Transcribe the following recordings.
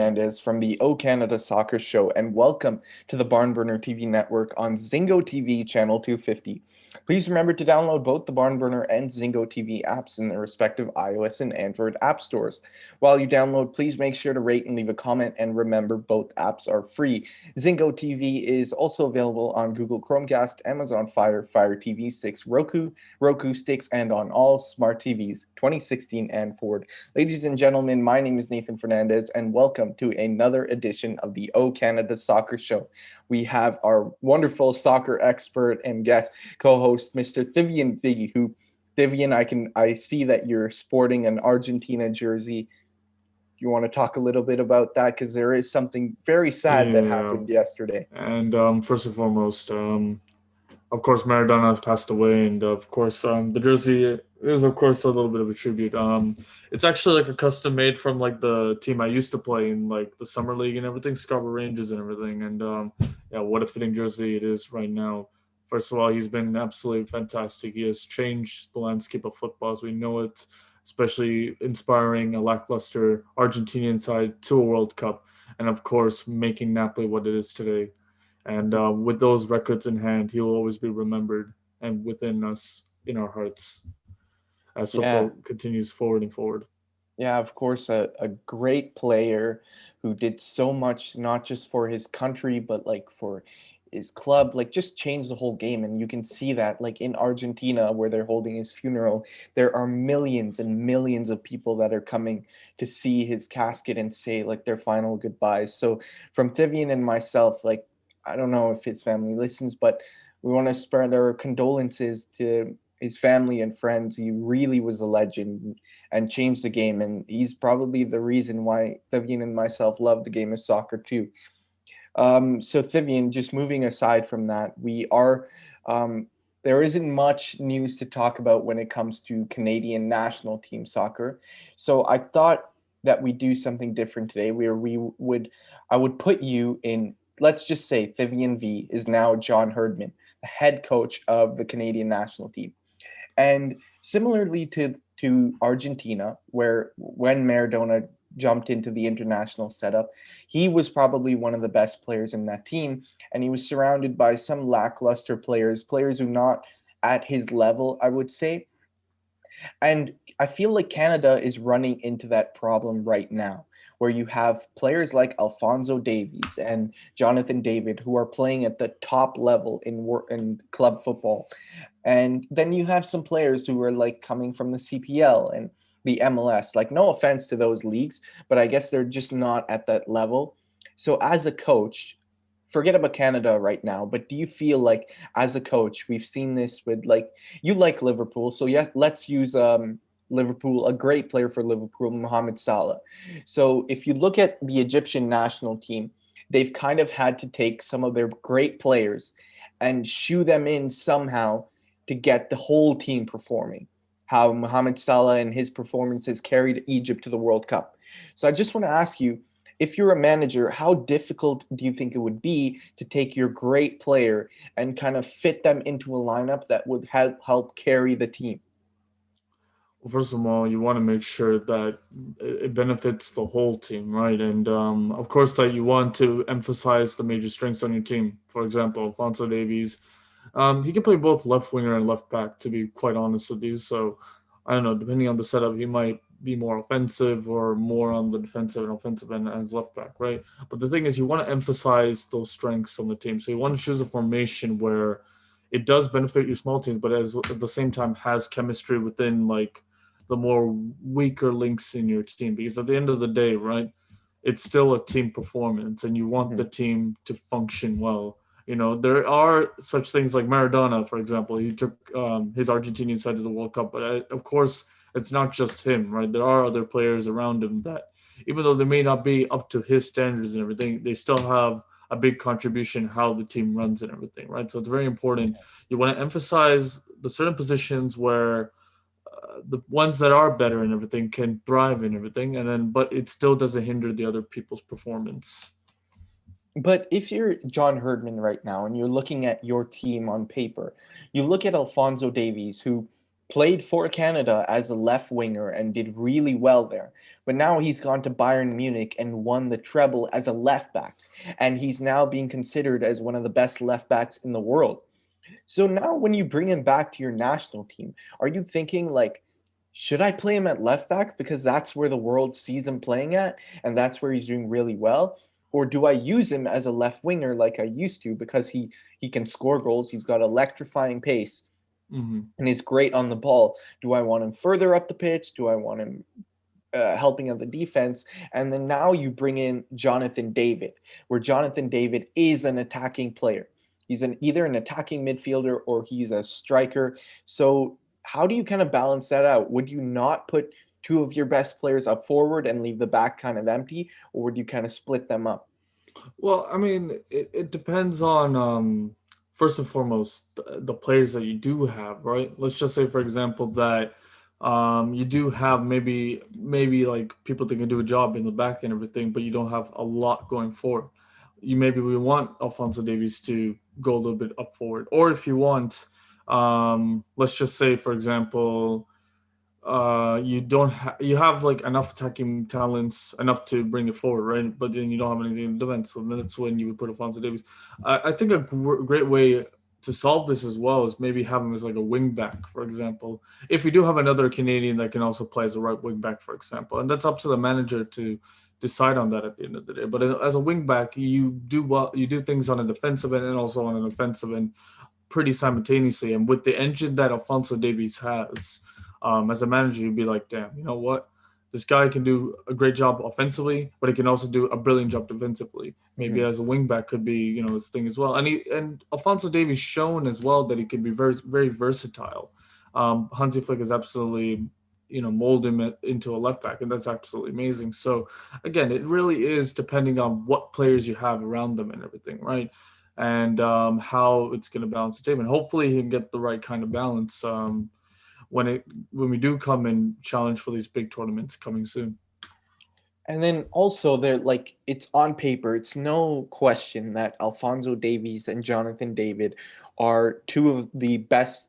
Fernandez from the O Canada Soccer Show, and welcome to the Barnburner TV network on ZingoTV channel 250. Please remember to download both the Barnburner and ZingoTV apps in their respective iOS and Android app stores. While you download, please make sure to rate and leave a comment, and remember both apps are free. ZingoTV is also available on Google Chromecast, Amazon Fire, Fire TV Sticks, Roku Sticks, and on all smart TVs 2016 and forward. Ladies and gentlemen, my name is Nathan Fernandez, and welcome to another edition of the O Canada Soccer Show. We have our wonderful soccer expert and guest co-host, Mr. Thivian Figgy, who, Thivian, I see that you're sporting an Argentina jersey. You want to talk a little bit about that? Because there is something very sad that Yeah, happened yesterday. and first and foremost, of course, Maradona has passed away, and of course, the jersey is, of course, a little bit of a tribute. It's actually like a custom made from like the team I used to play in, like the summer league and everything, Scarborough Rangers and everything. And yeah, what a fitting jersey it is right now. First of all, he's been absolutely fantastic. He has changed the landscape of football as we know it, especially inspiring a lackluster Argentinian side to a World Cup, and of course, making Napoli what it is today. And with those records in hand, he will always be remembered and within us, in our hearts, as Yeah, football continues forward and forward. yeah, of course, a great player who did so much, not just for his country, but like for his club, like just changed the whole game. And you can see that, like in Argentina, where they're holding his funeral, there are millions and millions of people that are coming to see his casket and say like their final goodbyes. So, from Thivian and myself, like, I don't know if his family listens, but we want to spread our condolences to his family and friends. He really was a legend and changed the game. And he's probably the reason why Thivian and myself love the game of soccer too. So Thivian, just moving aside from that, we are there isn't much news to talk about when it comes to Canadian national team soccer. So I thought that we do something different today, where we would I would put you in. Let's just say Thivian V is now John Herdman, the head coach of the Canadian national team. And similarly to Argentina, where when Maradona jumped into the international setup, he was probably one of the best players in that team, and he was surrounded by some lackluster players, players who not at his level, I would say. And I feel like Canada is running into that problem right now, where you have players like Alfonso Davies and Jonathan David who are playing at the top level in club football, and then you have some players who are like coming from the CPL and the MLS. Like, no offense to those leagues, but I guess they're just not at that level. So, as a coach, forget about Canada right now, but do you feel like, as a coach, we've seen this with, like, you like Liverpool, so yes, let's use Liverpool, a great player for Liverpool, Mohamed Salah. So, if you look at the Egyptian national team, they've kind of had to take some of their great players and shoe them in somehow to get the whole team performing. How Mohamed Salah and his performances carried Egypt to the World Cup. So I just want to ask you, if you're a manager, how difficult do you think it would be to take your great player and kind of fit them into a lineup that would help carry the team? Well, first of all, you want to make sure that it benefits the whole team, right? And of course, that you want to emphasize the major strengths on your team. For example, Alfonso Davies, he can play both left winger and left back. To be quite honest with you, so I don't know. Depending on the setup, he might be more offensive or more on the defensive and offensive end as left back, right? But the thing is, you want to emphasize those strengths on the team. So you want to choose a formation where it does benefit your small teams, but as at the same time has chemistry within like the more weaker links in your team. Because at the end of the day, right, it's still a team performance, and you want Mm-hmm. the team to function well. You know, there are such things like Maradona, for example. He took his Argentinian side to the World Cup, but of course, it's not just him, right? There are other players around him that, even though they may not be up to his standards and everything, they still have a big contribution how the team runs and everything, right? So it's very important. You want to emphasize the certain positions where the ones that are better and everything can thrive and everything, and then but it still doesn't hinder the other people's performance. But if you're John Herdman right now and you're looking at your team on paper, you look at Alfonso Davies, who played for Canada as a left winger and did really well there. But now he's gone to Bayern Munich and won the treble as a left back. And he's now being considered as one of the best left backs in the world. So now when you bring him back to your national team, are you thinking like, should I play him at left back because that's where the world sees him playing at and that's where he's doing really well? Or do I use him as a left winger like I used to because he can score goals, he's got electrifying pace, Hmm. and he's great on the ball. Do I want him further up the pitch? Do I want him helping out the defense? And then now you bring in Jonathan David, where Jonathan David is an attacking player. He's either an attacking midfielder or he's a striker. So how do you kind of balance that out? Would you not put two of your best players up forward and leave the back kind of empty, or would you kind of split them up? Well, I mean, it depends on first and foremost the players that you do have, right? Let's just say, for example, that you do have maybe like people that can do a job in the back and everything, but you don't have a lot going forward. You maybe we want Alfonso Davies to go a little bit up forward, or if you want, let's just say, for example, you have like enough attacking talents enough to bring it forward, right? But then you don't have anything in defense, so then that's when you would put Alfonso Davies. I think a great way to solve this as well is maybe have him as like a wing back, for example. If we do have another Canadian that can also play as a right wing back, for example, and that's up to the manager to decide on that at the end of the day. But as a wing back, you do things on a defensive end and also on an offensive end pretty simultaneously. And with the engine that Alfonso Davies has, as a manager, you'd be like, damn, you know what? This guy can do a great job offensively, but he can also do a brilliant job defensively. Maybe Mhm. as a wingback could be, his thing as well. And Alfonso Davies shown as well that he can be very very versatile. Hansi Flick has absolutely molded him into a left back, and that's absolutely amazing. So again, it really is depending on what players you have around them and everything, right? And how it's going to balance the team. And hopefully he can get the right kind of balance when we do come and challenge for these big tournaments coming soon. And then also they're like it's on paper, it's no question that Alfonso Davies and Jonathan David are two of the best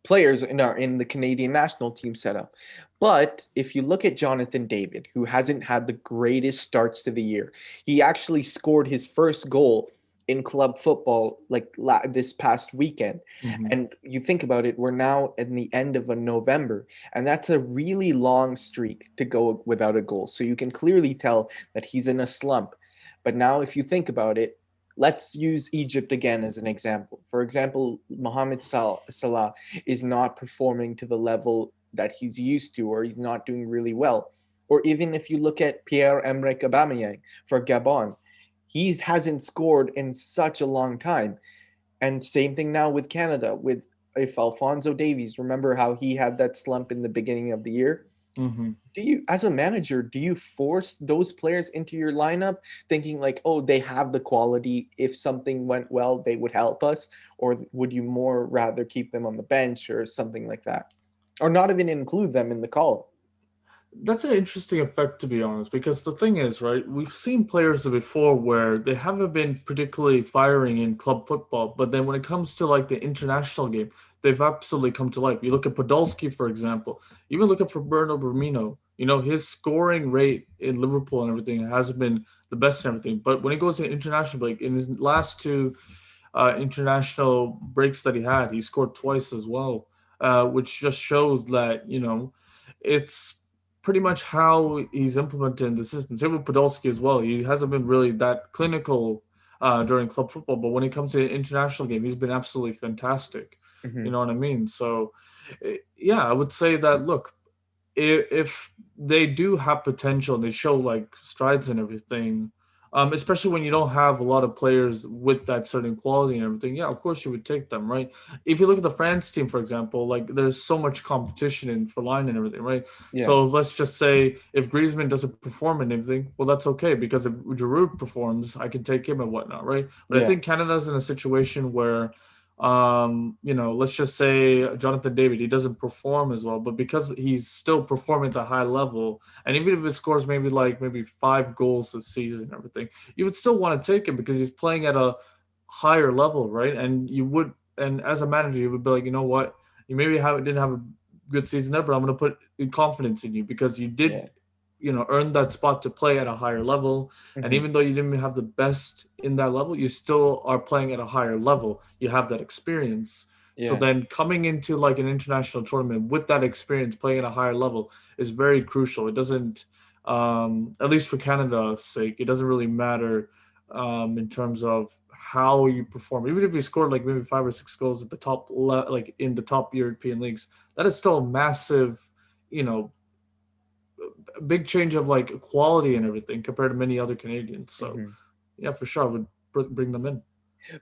players in the Canadian national team setup. But if you look at Jonathan David, who hasn't had the greatest starts to the year, he actually scored his first goal in club football like this past weekend. Hmm. And you think about it, we're now in the end of a November, and that's a really long streak to go without a goal. So you can clearly tell that he's in a slump. But now, if you think about it, let's use Egypt again as an example. For example, Mohamed Salah is not performing to the level that he's used to, or he's not doing really well. Or even if you look at Pierre-Emerick Aubameyang for Gabon, he hasn't scored in such a long time. And same thing now with Canada, with if Alfonso Davies, remember how he had that slump in the beginning of the year? Hmm. Do you, as a manager, do you force those players into your lineup thinking like, oh, they have the quality, if something went well they would help us? Or would you more rather keep them on the bench or something like that, or not even include them in the call? That's an interesting effect, to be honest, because the thing is, right, we've seen players before where they haven't been particularly firing in club football, but then when it comes to like the international game, they've absolutely come to life. You look at Podolski, for example, even look at Roberto Firmino. His scoring rate in Liverpool and everything hasn't been the best and everything, but when he goes to international break, in his last two international breaks that he had, he scored twice as well, which just shows that it's pretty much how he's implementing the system. Same with Podolski as well. He hasn't been really that clinical during club football, but when it comes to international game, he's been absolutely fantastic. You Hmm. know what I mean? So, yeah, I would say that look, if they do have potential and they show like strides and everything, especially when you don't have a lot of players with that certain quality and everything, yeah, of course you would take them, right? If you look at the France team, for example, like there's so much competition in for line and everything, right? Yeah, So let's just say if Griezmann doesn't perform in anything, well, that's okay because if Giroud performs, I can take him and whatnot, right? But I yeah. think Canada's in a situation where let's just say Jonathan David, he doesn't perform as well, but because he's still performing at a high level, and even if he scores maybe 5 goals this season and everything, you would still want to take him because he's playing at a higher level, right? And as a manager, you would be like, you know what, you maybe didn't have a good season there, but I'm going to put confidence in you because you did, Yeah. earn that spot to play at a higher level. And Hmm. even though you didn't have the best in that level, you still are playing at a higher level. You have that experience. So Yeah. then coming into like an international tournament with that experience, playing at a higher level is very crucial. It doesn't, at least for Canada's sake, it doesn't really matter in terms of how you perform. Even if you scored like maybe 5 or 6 goals at the like in the top European leagues, that is still a massive, you know, big change of like quality and everything compared to many other Canadians. So Hmm. yeah, for sure, I would bring them in.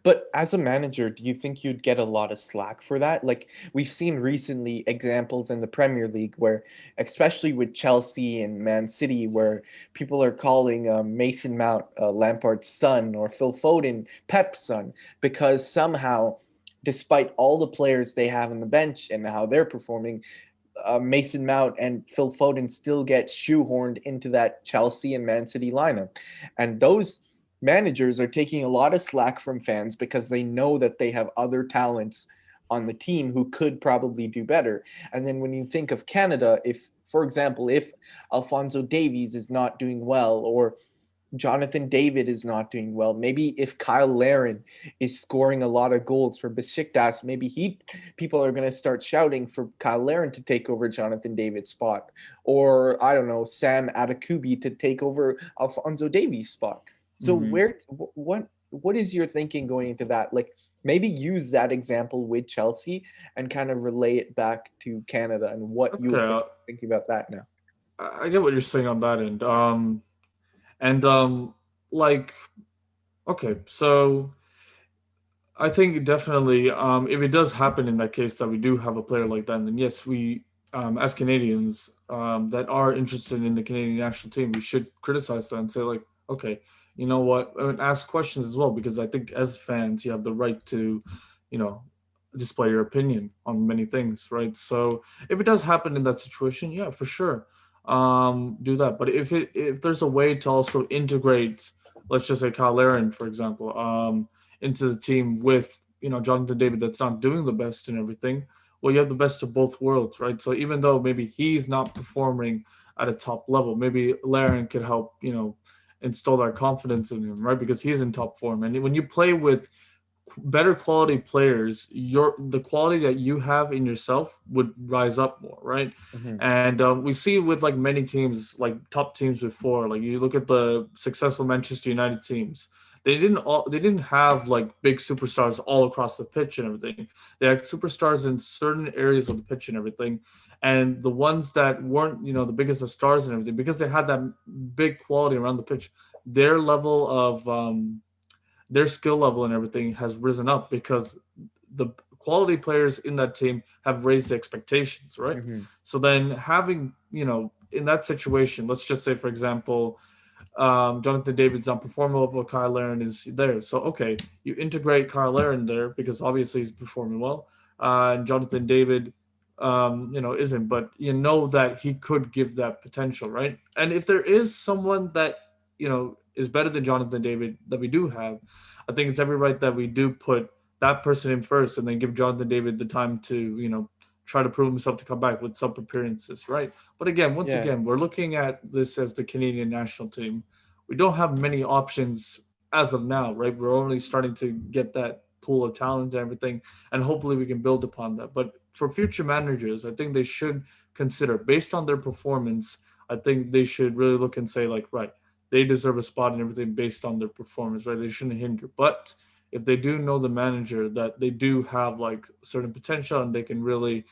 But as a manager, do you think you'd get a lot of slack for that? Like we've seen recently examples in the Premier League where, especially with Chelsea and Man City, where people are calling Mason Mount Lampard's son or Phil Foden Pep's son because somehow, despite all the players they have on the bench and how they're performing, Mason Mount and Phil Foden still get shoehorned into that Chelsea and Man City lineup. And those managers are taking a lot of slack from fans because they know that they have other talents on the team who could probably do better. And then when you think of Canada, if, for example, if Alfonso Davies is not doing well or Jonathan David is not doing well. Maybe if Kyle Larin is scoring a lot of goals for Besiktas, maybe people are going to start shouting for Kyle Larin to take over Jonathan David's spot, or I don't know, Sam Adekubi to take over Alfonso Davies' spot. So Mm-hmm. what is your thinking going into that? Like maybe use that example with Chelsea and kind of relay it back to Canada and what you Okay, would think about that now. I get what you're saying on that end. And like okay, so I think definitely, if it does happen in that case that we do have a player like that, then yes, we, as Canadians that are interested in the Canadian national team, we should criticize that and say like, okay, you know what, and ask questions as well because I think as fans you have the right to, you know, display your opinion on many things, right? So if it does happen in that situation, yeah, for sure, do that. But if there's a way to also integrate, let's just say Kyle Larin, for example, into the team with Jonathan David that's not doing the best and everything, well, you have the best of both worlds, right? So even though maybe he's not performing at a top level, maybe Laren could help install that confidence in him, right? Because he's in top form, and when you play with better quality players, your the quality that you have in yourself would rise up more, right? Hmm. And we see with like many teams, like top teams before, like you look at the successful Manchester United teams. They didn't have like big superstars all across the pitch and everything. They had superstars in certain areas of the pitch and everything. And the ones that weren't, the biggest of stars and everything, because they had that big quality around the pitch, their level of their skill level and everything has risen up because the quality players in that team have raised the expectations, right? Hmm. So then having, in that situation, let's just say, for example, Jonathan David's not performing well, but Kyle Larin is there. So, okay, you integrate Kyle Larin there because obviously he's performing well. And Jonathan David, isn't, but you know that he could give that potential, right? And if there is someone that, is better than Jonathan David that we do have, I think it's every right that we do put that person in first and then give Jonathan David the time to, try to prove himself to come back with some appearances, right? But again, once Yeah. again, we're looking at this as the Canadian national team. We don't have many options as of now, right? We're only starting to get that pool of talent and everything, and hopefully we can build upon that. But for future managers, I think they should consider, based on their performance, I think they should really look and say, like, right, they deserve a spot and everything based on their performance, right? They shouldn't hinder. But if they do know the manager that they do have like certain potential and they can really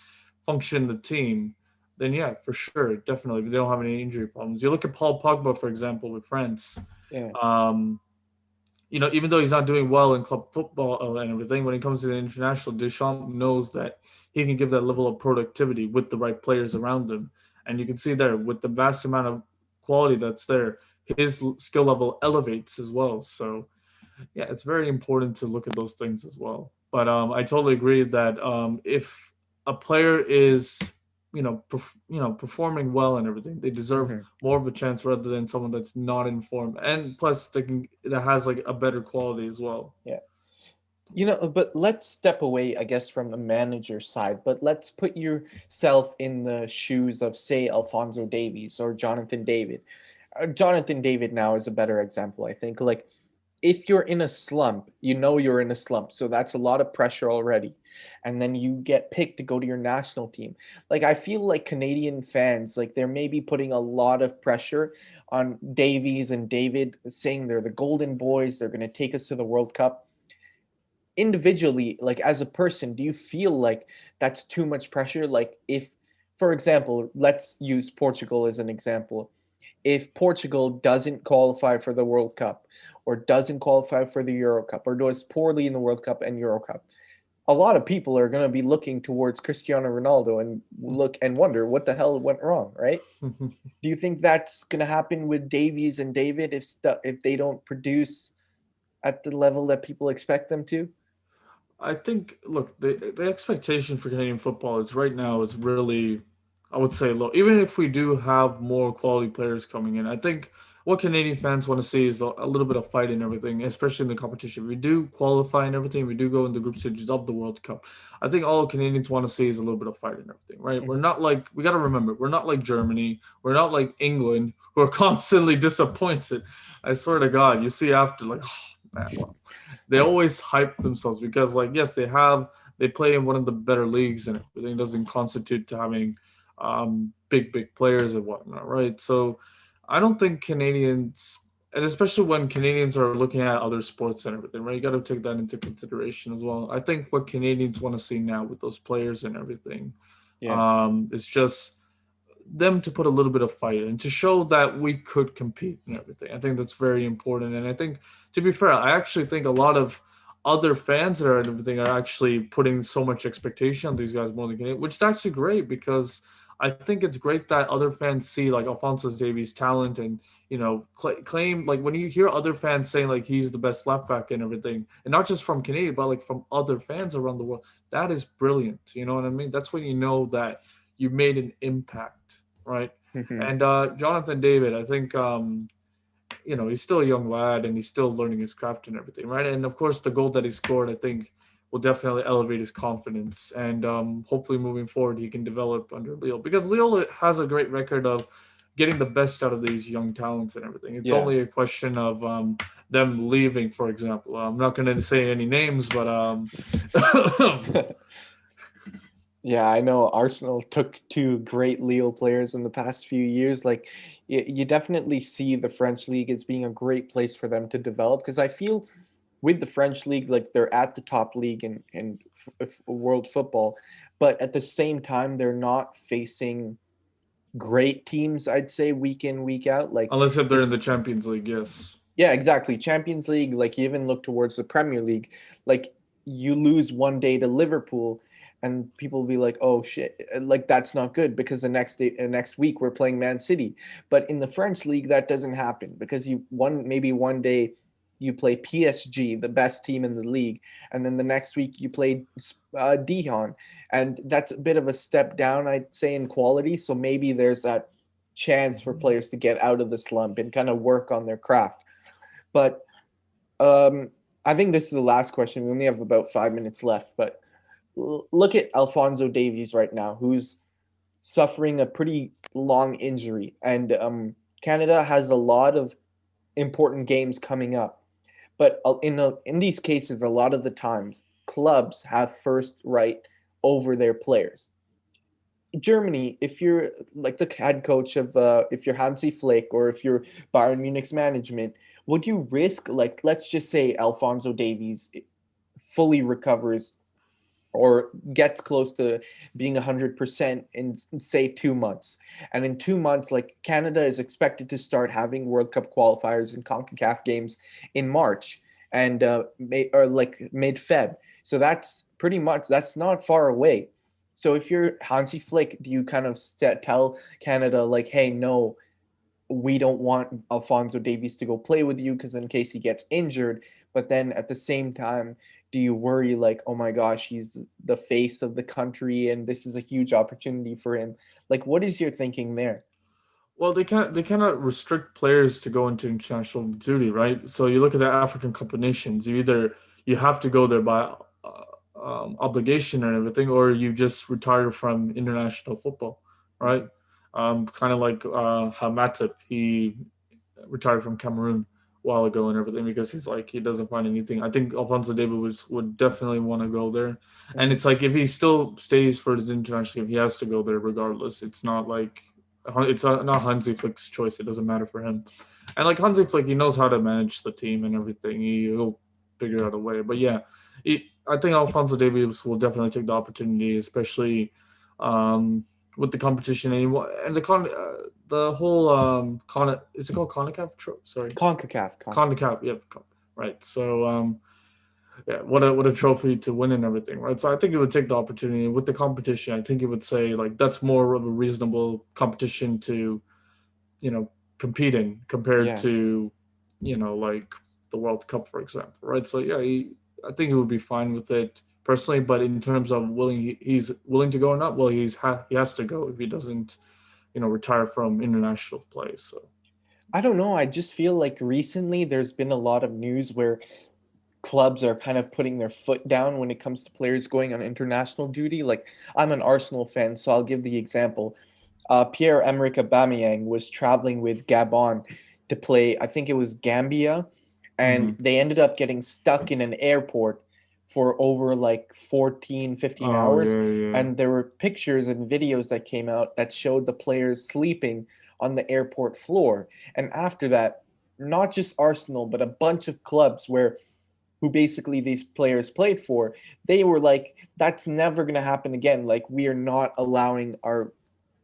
function the team, then yeah, for sure, definitely. If they don't have any injury problems, you look at Paul Pogba, for example, with France. Yeah. Um, even though he's not doing well in club football and everything, when it comes to the international, Deschamps knows that he can give that level of productivity with the right players around him. And you can see there with the vast amount of quality that's there, his skill level elevates as well. So yeah, it's very important to look at those things as well. But I totally agree that if a player is performing well and everything, they deserve Hmm. more of a chance rather than someone that's not informed, and plus that has like a better quality as well. Yeah. But let's step away, I guess, from the manager side. But let's put yourself in the shoes of, say, Alfonso Davies or Jonathan David. Jonathan David now is a better example, I think. Like, if you're in a slump, you're in a slump. So that's a lot of pressure already. And then you get picked to go to your national team. Like, I feel like Canadian fans, like, they're maybe putting a lot of pressure on Davies and David, saying they're the golden boys, they're going to take us to the World Cup. Individually, like as a person, do you feel like that's too much pressure? Like, if, for example, let's use Portugal as an example. If Portugal doesn't qualify for the World Cup, or doesn't qualify for the Euro Cup, or does poorly in the World Cup and Euro Cup, a lot of people are going to be looking towards Cristiano Ronaldo and look and wonder what the hell went wrong, right? Do you think that's going to happen with Davies and David if they don't produce at the level that people expect them to? I think, look, the expectation for Canadian football is right now is really, I would say, low. Even if we do have more quality players coming in, I think what Canadian fans want to see is a little bit of fight and everything, especially in the competition. We do qualify and everything. We do go in the group stages of the World Cup. I think all Canadians want to see is a little bit of fight and everything, right? We're Mhm. not like, we got to remember, we're not like Germany. We're not like England, who are constantly disappointed. I swear to God, you see after, like, oh, man, well, they always hype themselves because, like, yes, they play in one of the better leagues and everything. Doesn't constitute to having big players and whatnot, right? So I don't think Canadians, and especially when Canadians are looking at other sports and everything, right? You got to take that into consideration as well. I think what Canadians want to see now with those players and everything Yeah. is just them to put a little bit of fight and to show that we could compete and everything. I think that's very important. And I think, to be fair, I actually think a lot of other fans that are and everything are actually putting so much expectation on these guys more than Canadian, which is actually great because I think it's great that other fans see like Alfonso Davies' talent and claim like when you hear other fans saying like he's the best left back and everything, and not just from Canadian but like from other fans around the world. That is brilliant. You know what I mean? That's when you know that you made an impact, right? Mhm. And Jonathan David, I think he's still a young lad and he's still learning his craft and everything, right? And of course, the goal that he scored, I think, will definitely elevate his confidence. And hopefully, moving forward, he can develop under Leo because Leo has a great record of getting the best out of these young talents and everything. It's Yeah. only a question of them leaving, for example. I'm not going to say any names, but Yeah, I know Arsenal took two great Lille players in the past few years. Like, you definitely see the French league as being a great place for them to develop because I feel with the French league, like they're at the top league in world football, but at the same time, they're not facing great teams. I'd say week in, week out. Like, unless if they're if in the Champions League, yes. yeah, exactly. Champions League, like you even look towards the Premier League, like you lose one day to Liverpool and people will be like, "Oh shit, like that's not good because the next day next week we're playing Man City." But in the French league that doesn't happen because maybe one day you play PSG, the best team in the league, and then the next week you play Dijon, and that's a bit of a step down, I'd say, in quality. So maybe there's that chance for players to get out of the slump and kind of work on their craft. But um, I think this is the last question. We only have about 5 minutes left. But look at Alfonso Davies right now, who's suffering a pretty long injury, and Canada has a lot of important games coming up. But in these cases, a lot of the times, clubs have first right over their players. Germany, if you're like the head coach of, if you're Hansi Flick or if you're Bayern Munich's management, would you risk, like, let's just say Alfonso Davies fully recovers or gets close to being 100% in, say, 2 months, and in 2 months, like, Canada is expected to start having World Cup qualifiers and CONCACAF games in March and or like mid-Feb. So that's not far away. So if you're Hansi Flick, do you kind of tell Canada like, hey, no, we don't want Alfonso Davies to go play with you because in case he gets injured. But then at the same time, do you worry like, oh my gosh, he's the face of the country and this is a huge opportunity for him? Like, what is your thinking there? Well, they cannot restrict players to go into international duty, right? So you look at the African Cup of Nations. you have to go there by obligation and everything, or you just retire from international football, right? Mhm. Kind of like how Matip, he retired from Cameroon a while ago and everything because he's like he doesn't find anything. I think Alfonso Davies would definitely want to go there, and Mhm. it's like if he still stays for his international game, he has to go there regardless. It's not like it's not Hansi Flick's choice. It doesn't matter for him, and like Hansi Flick, he knows how to manage the team and everything. He'll figure out a way. But yeah, I think Alfonso Davies will definitely take the opportunity, especially um, with the competition and the whole is it called CONCACAF? Sorry, CONCACAF, CONCACAF. Yep, right. So yeah, what a trophy to win and everything, right? So I think it would take the opportunity with the competition. I think it would say like that's more of a reasonable competition to you know compete in compared yeah. to like the World Cup, for example, right? So yeah, I think he would be fine with it personally. But in terms of he's willing to go or not. Well, he has to go if he doesn't retire from international play. So I don't know. I just feel like recently there's been a lot of news where clubs are kind of putting their foot down when it comes to players going on international duty. Like I'm an Arsenal fan, so I'll give the example. Pierre-Emerick Aubameyang was traveling with Gabon to play, I think it was Gambia, and hmm. they ended up getting stuck in an airport for over like 14, 15 Oh hours. yeah, yeah, And there were pictures and videos that came out that showed the players sleeping on the airport floor. And after that, not just Arsenal, but a bunch of clubs who basically these players played for, they were like, that's never going to happen again. Like, we are not allowing our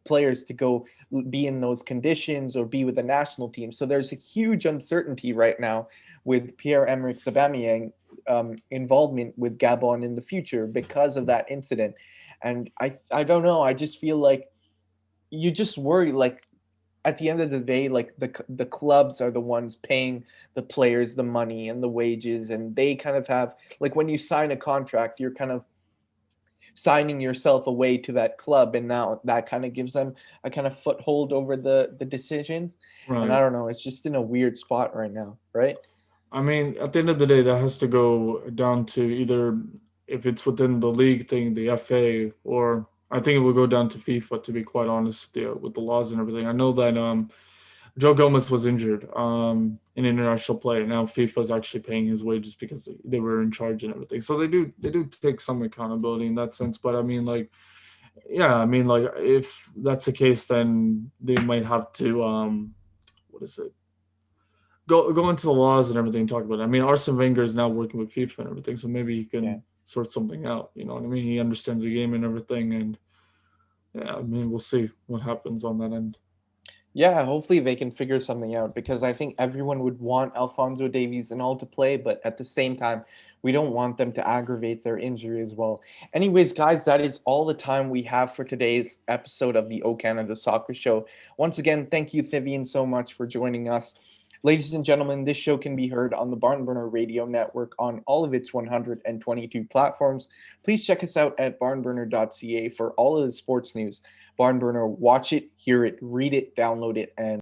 players to go be in those conditions or be with the national team. So there's a huge uncertainty right now with Pierre-Emerick Aubameyang involvement with Gabon in the future because of that incident. And I don't know. I just feel like you just worry like at the end of the day, like the clubs are the ones paying the players the money and the wages, and they kind of have like when you sign a contract, you're kind of signing yourself away to that club, and now that kind of gives them a kind of foothold over the decisions. And I right. don't know, it's just in a weird spot right now, right? I mean, at the end of the day, that has to go down to either if it's within the league thing, the FA, or I think it will go down to FIFA. To be quite honest, with the laws and everything, I know that Joe Gomez was injured in international play. Now FIFA is actually paying his wages because they were in charge and everything. So they do take some accountability in that sense. But I mean, like, yeah, I mean, like, if that's the case, then they might have to what is it? Go into the laws and everything. And talk about it. I mean, Arsene Wenger is now working with FIFA and everything, so maybe he Yeah. can sort something out. You know what I mean? He understands the game and everything, and yeah, I mean, we'll see what happens on that end. Yeah, hopefully they can figure something out because I think everyone would want Alfonso Davies and all to play, but at the same time, we don't want them to aggravate their injury as well. Anyways, guys, that is all the time we have for today's episode of the O Canada Soccer Show. Once again, thank you, Thivian, so much for joining us. Ladies and gentlemen, this show can be heard on the Barnburner Radio Network on all of its 122 platforms. Please check us out at barnburner.ca for all of the sports news. Barnburner, watch it, hear it, read it, download it, and